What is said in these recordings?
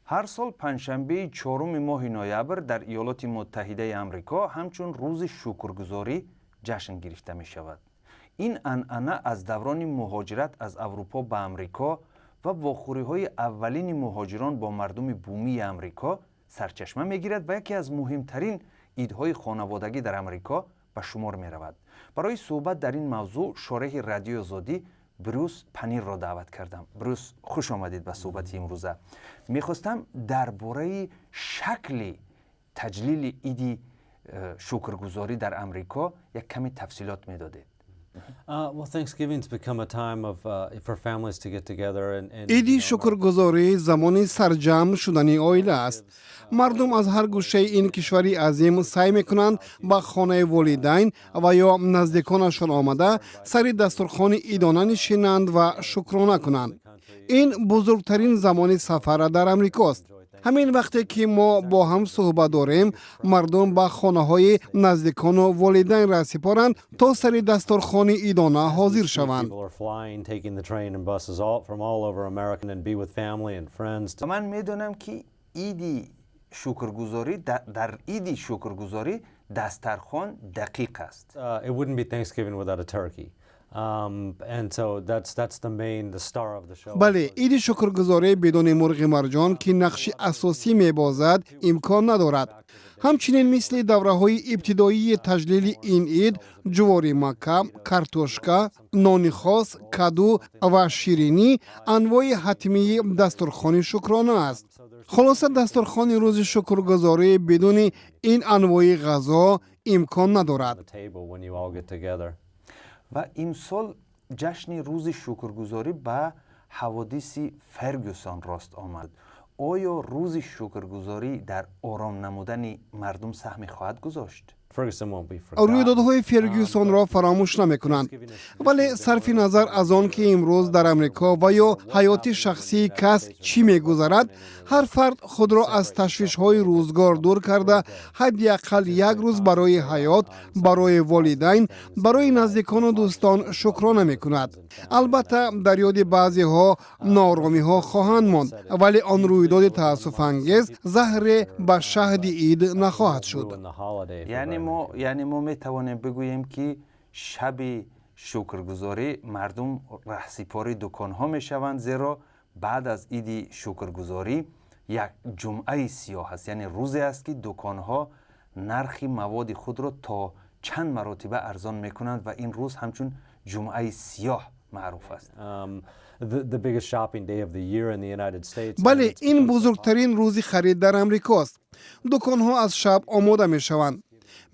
هر سال پنجشنبه 4 ماه نوامبر در ایالات متحده آمریکا همچون روز شکرگزاری جشن گرفته می شود. این عنعنه از دوران مهاجرت از اروپا به آمریکا و واخوری‌های اولین مهاجران با مردم بومی آمریکا سرچشمه می‌گیرد و یکی از مهمترین عیدهای خانوادگی در آمریکا به شمار می‌رود. برای صحبت در این موضوع شارح رادیو آزادی بروس پنیر را دعوت کردم. بروس، خوش آمدید به صحبت امروزه. می‌خواستم درباره شکل تجلیل عید شکرگزاری در آمریکا یک کمی تفصیلات می‌دادید. عید شکرگزاری زمانی سرجم شدنی عائله است. مردم از هر گوشه این کشوری عظیم سعی میکنند با خانه والدین و یا نزدیکانشان آمده سر دسترخوان عیدانه نشینند و شکرانه کنند. این بزرگترین زمان سفر در امریکا است. همین وقتی که ما با هم صحبت داریم، مردم به خانه های نزدیکان و والدین را سپارند تا سر دسترخوان عیدانه حاضر شوند. من میدونم که عید شکرگزاری در عید شکرگزاری دسترخوان دقیق است. It wouldn't be Thanksgiving without a turkey. And so that's the star of the show. بله، عید شکرگزاری بدون مرغ مرجان که نقش اساسی می‌بازد امکان ندارد. همچنین مثل دوره‌های ابتدایی تجلیل این عید، جواری مکه، کارتوشکا، نان خاص، کدو و شیرینی انواع حتمی دسترخوان شکرانه است. خلاصه دسترخوان روز شکرگزاری بدون این انواع غذا امکان ندارد. و امسال جشن روز شکرگزاری به حوادث فرگوسن راست آمد. آیا روز شکرگزاری در آرام نمودن مردم سهم خواهد گذاشت؟ رویدادهای فرگوسن را فراموش نمی کنند. ولی صرف نظر از آن که امروز در امریکا و یا حیات شخصی کس چی می گذرد، هر فرد خود را از تشویش های روزگار دور کرده حداقل یک روز برای حیات، برای والدین، برای نزدیکان و دوستان شکرانه می کند. البته در یاد بعضی ها نارامی ها خواهند ماند، ولی آن رویداد تأسف انگیز زهر به شهد عید نخواهد شد. یعنی ما می توانیم بگوییم که شب شکرگزاری مردم رهسپار دکان ها می شوند، زیرا بعد از عید شکرگزاری یک جمعه سیاه است. یعنی روزی است که دکان ها نرخ مواد خود را تا چند مرتبه ارزان می کنند و این روز همچون جمعه سیاه معروف است. بله، این بزرگترین روز خرید در امریکا است. دکان ها از شب آماده می شوند.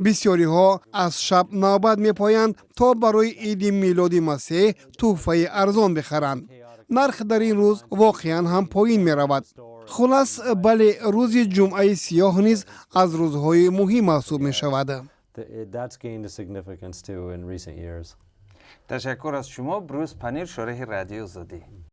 بسیاری ها از شب نوبت می پایند تا برای عید میلاد مسیح تحفه ارزان بخرند. نرخ در این روز واقعا هم پایین می رود. خلاص بله، روز جمعه سیاه نیز از روزهای مهم محسوب می شود. تشکر از شما بروس پنیر، شارح رادیو آزادی.